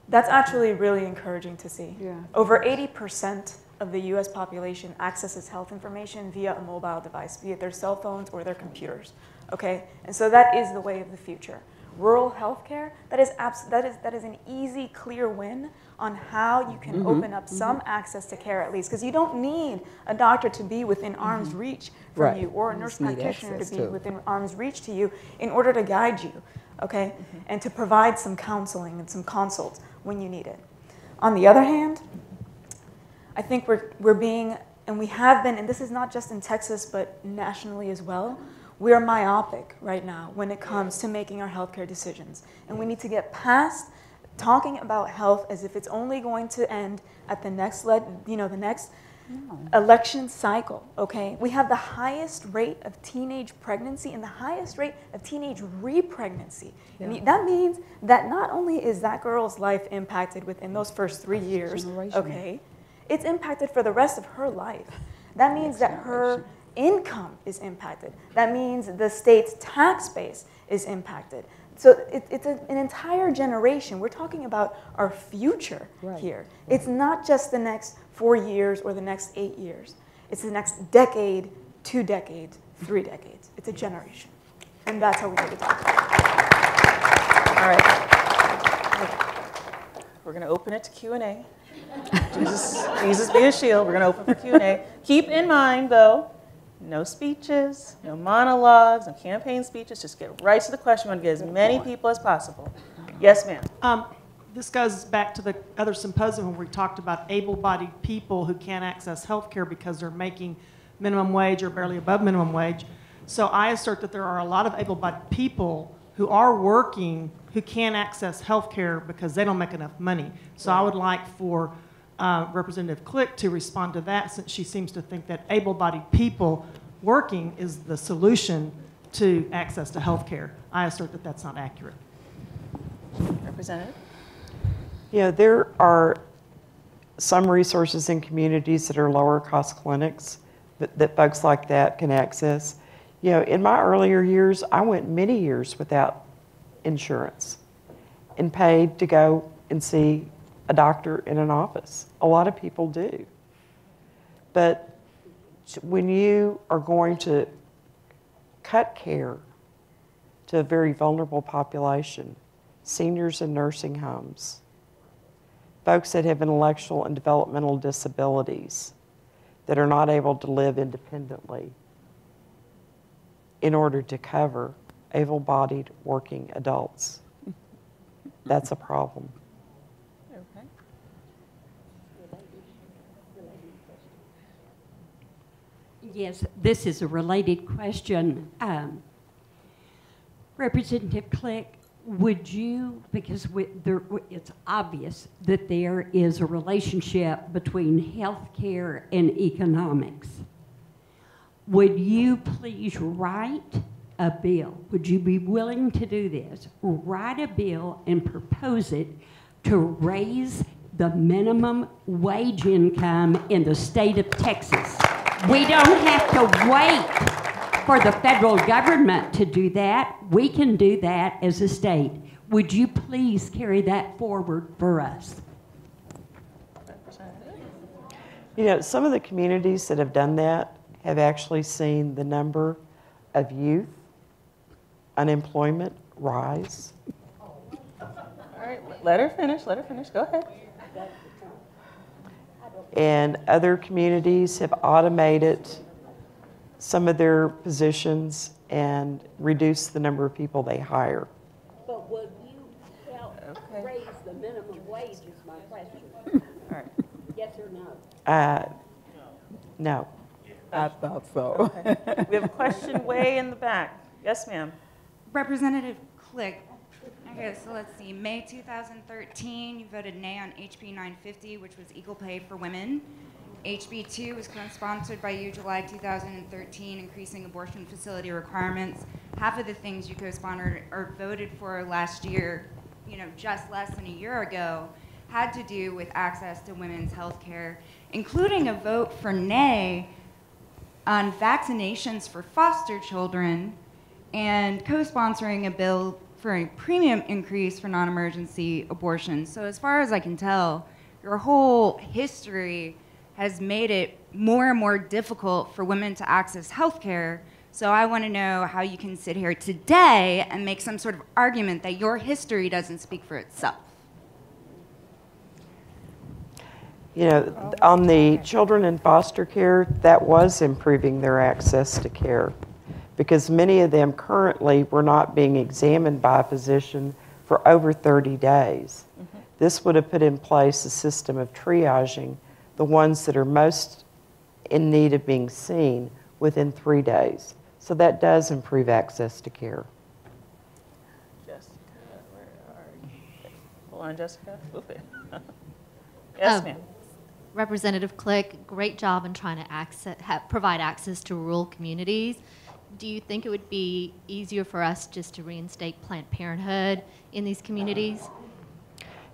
That's actually really encouraging to see. Yeah. Over 80% of the US population accesses health information via a mobile device, be it their cell phones or their computers, okay? And so that is the way of the future. Rural healthcare, that is an easy, clear win on how you can open up some access to care at least, because you don't need a doctor to be within arm's reach from you, or a nurse practitioner to be within arm's reach to you in order to guide you, okay? And to provide some counseling and some consults when you need it. On the other hand, I think we're being, and we have been, and this is not just in Texas, but nationally as well, we are myopic right now when it comes to making our healthcare decisions. And we need to get past talking about health as if it's only going to end at the next, election cycle, okay? We have the highest rate of teenage pregnancy and the highest rate of teenage repregnancy. Yeah. And that means that not only is that girl's life impacted within those first 3 years, okay? It's impacted for the rest of her life. That means that her income is impacted. That means the state's tax base is impacted. So it's an entire generation. We're talking about our future here. It's not just the next 4 years or the next 8 years. It's the next decade, 2 decades, 3 decades. It's a generation. And that's how we need to talk about it. All right. We're going to open it to Q&A. Jesus be a shield. We're going to open for Q&A. Keep in mind, though, no speeches, no monologues, no campaign speeches. Just get right to the question. We want to get as many people as possible. Yes, ma'am. This goes back to the other symposium where we talked about able-bodied people who can't access health care because they're making minimum wage or barely above minimum wage. So I assert that there are a lot of able-bodied people who are working who can't access health care because they don't make enough money. So I would like for Representative Klick to respond to that, since she seems to think that able-bodied people working is the solution to access to health care. I assert that that's not accurate. Representative? Yeah, there are some resources in communities that are lower cost clinics that folks like that can access. You know, in my earlier years, I went many years without insurance and paid to go and see a doctor in an office. A lot of people do. But when you are going to cut care to a very vulnerable population, seniors in nursing homes, folks that have intellectual and developmental disabilities that are not able to live independently in order to cover able-bodied working adults, that's a problem. Okay. Yes, this is a related question. Representative Klick, would you, because it's obvious that there is a relationship between health care and economics, would you please write a bill? Would you be willing to do this? Write a bill and propose it to raise the minimum wage income in the state of Texas. We don't have to wait for the federal government to do that. We can do that as a state. Would you please carry that forward for us? You know, some of the communities that have done that have actually seen the number of youth unemployment rise. All right, let her finish, go ahead. And other communities have automated some of their positions and reduced the number of people they hire. But would you help raise the minimum wage is my question. All right. Yes or no? No. I thought so. Okay. We have a question way in the back. Yes, ma'am. Representative Klick. Okay, so let's see. May 2013, you voted nay on HB 950, which was equal pay for women. HB 2 was co-sponsored by you July 2013, increasing abortion facility requirements. Half of the things you co-sponsored or voted for last year, just less than a year ago, had to do with access to women's health care, including a vote for nay on vaccinations for foster children and co-sponsoring a bill for a premium increase for non-emergency abortions. So as far as I can tell, your whole history has made it more and more difficult for women to access health care. So I want to know how you can sit here today and make some sort of argument that your history doesn't speak for itself. You know, on the children in foster care, that was improving their access to care, because many of them currently were not being examined by a physician for over 30 days. Mm-hmm. This would have put in place a system of triaging the ones that are most in need of being seen within 3 days. So that does improve access to care. Jessica, where are you? Hold on, Jessica. Yes, ma'am. Representative Klick, great job in trying to provide access to rural communities. Do you think it would be easier for us just to reinstate Planned Parenthood in these communities?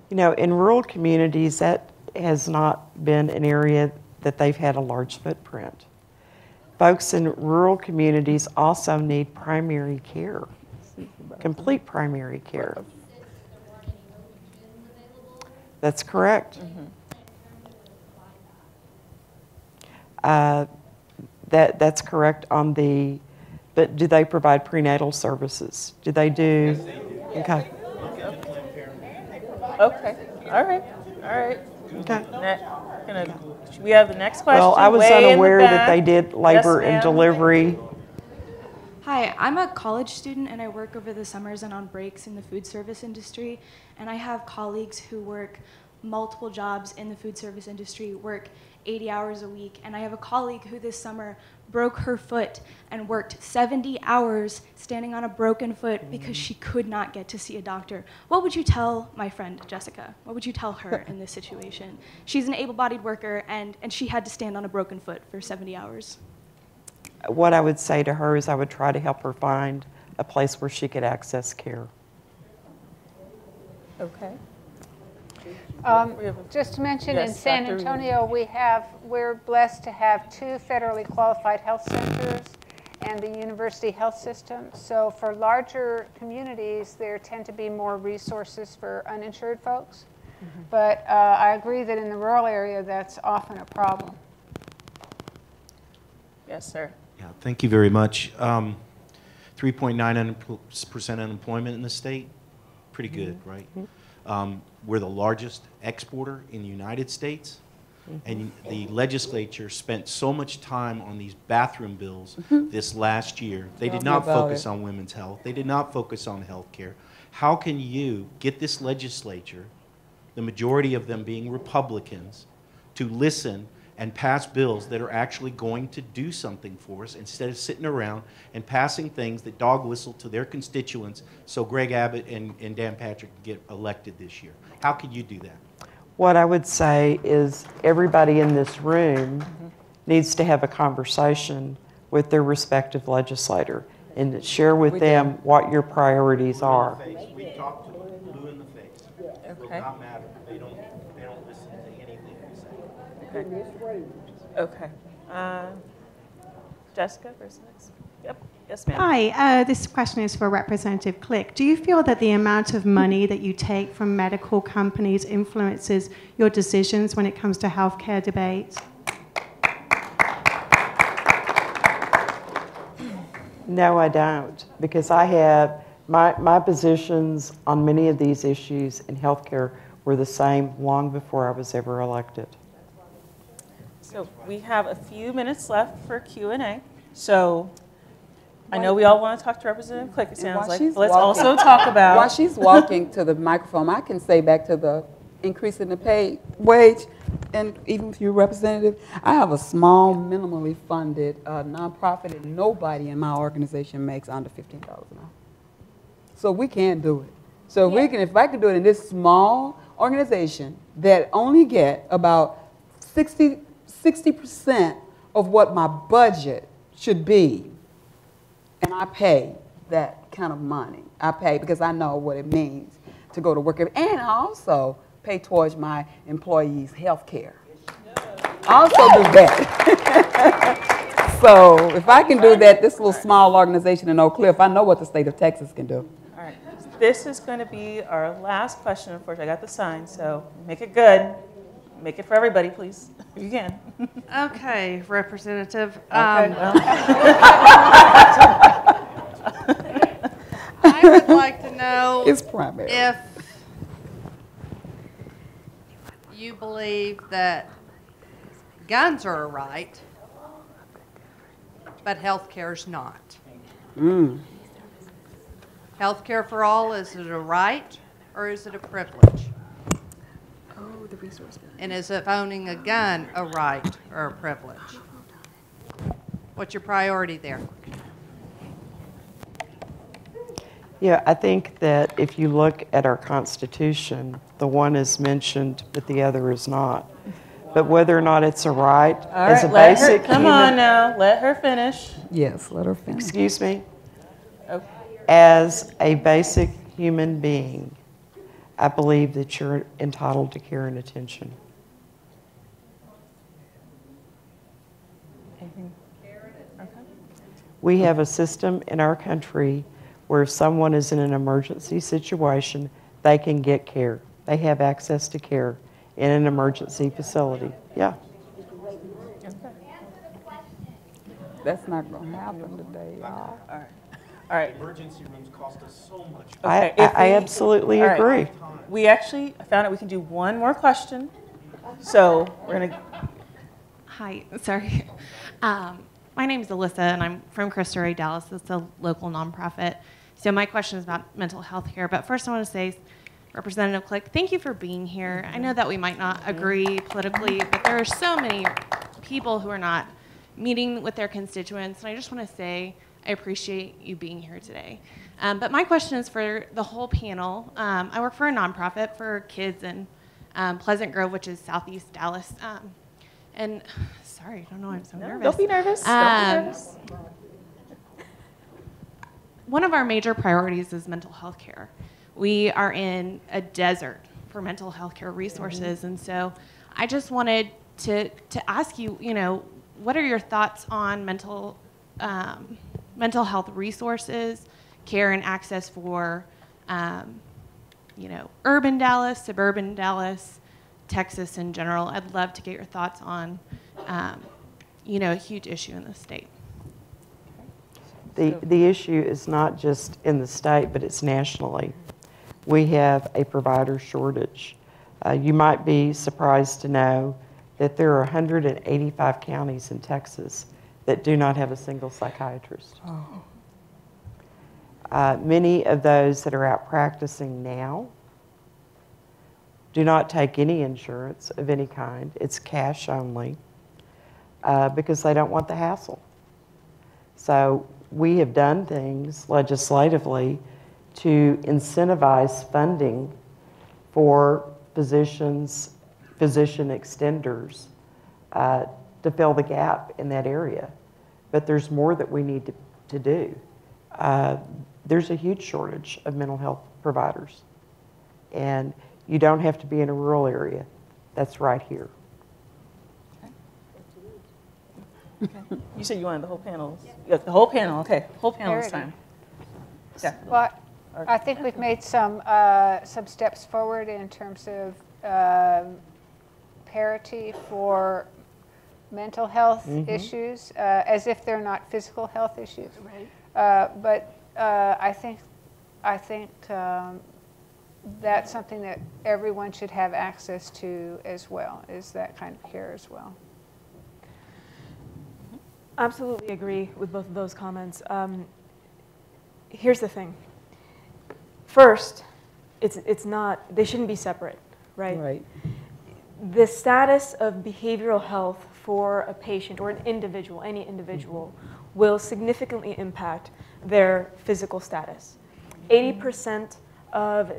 You know, in rural communities, that has not been an area that they've had a large footprint. Folks in rural communities also need primary care, complete primary care. That's correct. Mm-hmm. That's correct on the, but do they provide prenatal services? Do they do? Yes, they do. Okay. Okay. All right. Okay. We have the next question. Well, I was unaware that they did labor and delivery. Hi, I'm a college student and I work over the summers and on breaks in the food service industry. And I have colleagues who work multiple jobs in the food service industry, work 80 hours a week. And I have a colleague who this summer broke her foot and worked 70 hours standing on a broken foot because she could not get to see a doctor. What would you tell my friend Jessica? What would you tell her in this situation? She's an able-bodied worker and she had to stand on a broken foot for 70 hours. What I would say to her is I would try to help her find a place where she could access care. Okay. Just to mention, yes, in San Antonio, we're blessed to have 2 federally qualified health centers and the university health system. So for larger communities, there tend to be more resources for uninsured folks. Mm-hmm. But I agree that in the rural area, that's often a problem. Yes, sir. Yeah, thank you very much. 3.9% unemployment in the state, pretty good, right? We're the largest exporter in the United States, and the legislature spent so much time on these bathroom bills this last year. They did not focus on women's health. They did not focus on health care. How can you get this legislature, the majority of them being Republicans, to listen and pass bills that are actually going to do something for us instead of sitting around and passing things that dog whistle to their constituents so Greg Abbott and Dan Patrick can get elected this year? How can you do that? What I would say is everybody in this room needs to have a conversation with their respective legislator and share with them what your priorities are. We talked to them, blue in the face. It will not matter. They don't listen. Okay. Okay. Jessica, first next. Yep. Yes, ma'am. Hi, this question is for Representative Klick. Do you feel that the amount of money that you take from medical companies influences your decisions when it comes to healthcare debates? No, I don't, because I have, my positions on many of these issues in healthcare were the same long before I was ever elected. So we have a few minutes left for Q&A. So I know we all want to talk to Representative Klick, it sounds like. But let's also talk about... While she's walking to the microphone, I can say back to the increase in the pay wage, and even if you're representative, I have a small, minimally funded nonprofit, and nobody in my organization makes under $15 an hour. So we can do it. So if I can do it in this small organization that only get about 60% of what my budget should be, and I pay that kind of money. I pay because I know what it means to go to work, and I also pay towards my employees' health care. I also do that. So if I can do that, this little small organization in Oak Cliff, I know what the state of Texas can do. All right. This is going to be our last question. Unfortunately, I got the sign, so make it good. Make it for everybody, please, if you can. Okay, Representative. Okay, I would like to know It's primary. if you believe that guns are a right, but health care is not. Health care for all, is it a right or is it a privilege? Oh, the resource. And is it owning a gun a right or a privilege? What's your priority there? Yeah, I think that if you look at our Constitution, the one is mentioned, but the other is not. But whether or not it's a right, all as right, a basic come human... on now, let her finish. Yes, let her finish. Excuse me? Okay. As a basic human being, I believe that you're entitled to care and attention. Okay. We have a system in our country where if someone is in an emergency situation, they can get care. They have access to care in an emergency facility. Yeah. That's not going to happen today, y'all. All right. All right. Emergency rooms cost us so much. Okay, I absolutely all right. agree. We actually found out we can do one more question. So we're going to... Hi, sorry. My name is Alyssa, and I'm from Cristo Rey, Dallas. It's a local nonprofit. So my question is about mental health care. But first I want to say, Representative Klick, thank you for being here. I know that we might not agree politically, but there are so many people who are not meeting with their constituents. And I just want to say I appreciate you being here today. But my question is for the whole panel. I work for a nonprofit for kids in Pleasant Grove, which is southeast Dallas. And sorry, I don't know why I'm so nervous. Don't be nervous. Don't be nervous. One of our major priorities is mental health care. We are in a desert for mental health care resources, and so I just wanted to ask you, what are your thoughts on mental health resources, care and access for, urban Dallas, suburban Dallas, Texas in general? I'd love to get your thoughts on, a huge issue in the state. The issue is not just in the state, but it's nationally. We have a provider shortage. You might be surprised to know that there are 185 counties in Texas that do not have a single psychiatrist. Many of those that are out practicing now do not take any insurance of any kind. It's cash only because they don't want the hassle. So we have done things legislatively to incentivize funding for physician extenders to fill the gap in that area. But there's more that we need to do. There's a huge shortage of mental health providers. And you don't have to be in a rural area. That's right here. Okay. You said you wanted the whole panel. Yeah, the whole panel, okay. Whole panel this time. Yeah. Well, I think we've made some steps forward in terms of parity for mental health issues, as if they're not physical health issues. Right. But I think that's something that everyone should have access to as well, is that kind of care as well. Absolutely agree with both of those comments. Here's the thing. First, it's not, they shouldn't be separate, right? Right. The status of behavioral health for a patient or an individual, any individual, will significantly impact their physical status. 80% of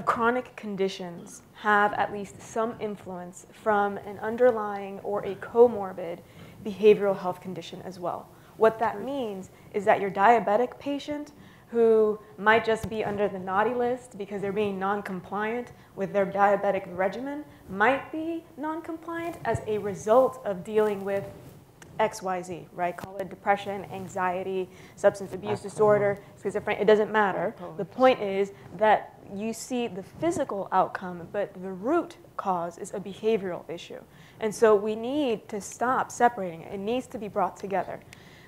chronic conditions have at least some influence from an underlying or a comorbid behavioral health condition as well. What that means is that your diabetic patient who might just be under the naughty list because they're being non-compliant with their diabetic regimen might be non-compliant as a result of dealing with XYZ, right? Call it depression, anxiety, substance abuse disorder, schizophrenia, it doesn't matter. The point is that you see the physical outcome, but the root cause is a behavioral issue. And so we need to stop separating it. It needs to be brought together.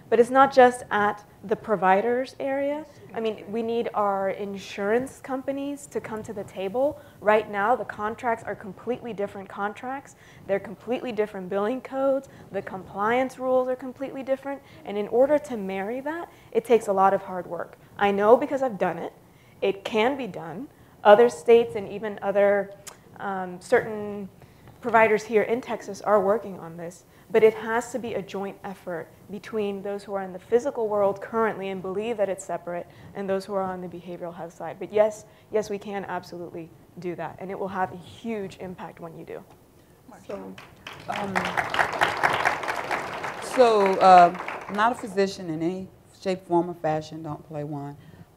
But it's not just at the providers area. I mean, we need our insurance companies to come to the table. Right now, the contracts are completely different contracts. They're completely different billing codes. The compliance rules are completely different. And in order to marry that, it takes a lot of hard work. I know because I've done it. It can be done. Other states and even other certain providers here in Texas are working on this. But it has to be a joint effort between those who are in the physical world currently and believe that it's separate and those who are on the behavioral health side. But yes, we can absolutely do that. And it will have a huge impact when you do. I'm not a physician in any shape, form, or fashion, don't play one.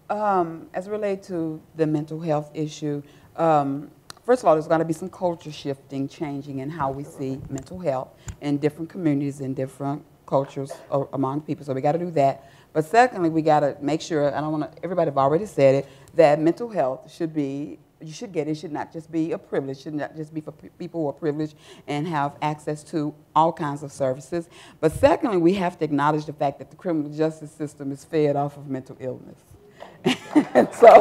As it relates to the mental health issue, first of all, there's going to be some culture shifting, changing in how we see mental health in different communities and different cultures among people. So we got to do that. But secondly, we got to make sure, I don't want to, everybody have already said it, that mental health should be, you should get it, should not just be a privilege, should not just be for people who are privileged and have access to all kinds of services. But secondly, we have to acknowledge the fact that the criminal justice system is fed off of mental illness. And so,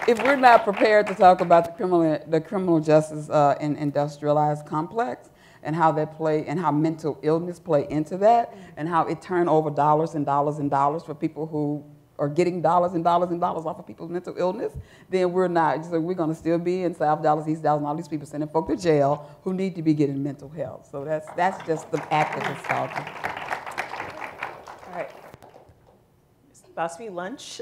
if we're not prepared to talk about the criminal justice and industrialized complex and how that play and how mental illness play into that and how it turn over dollars and dollars and dollars for people who are getting dollars and dollars and dollars off of people's mental illness, then we're not. So we're going to still be in South Dallas, East Dallas, and all these people sending folk to jail who need to be getting mental health. So that's just the act of this talking. All right. It's about to be lunch.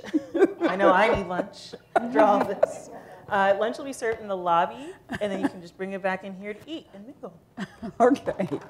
I know I need lunch after all of this. Lunch will be served in the lobby, and then you can just bring it back in here to eat and mingle. Okay.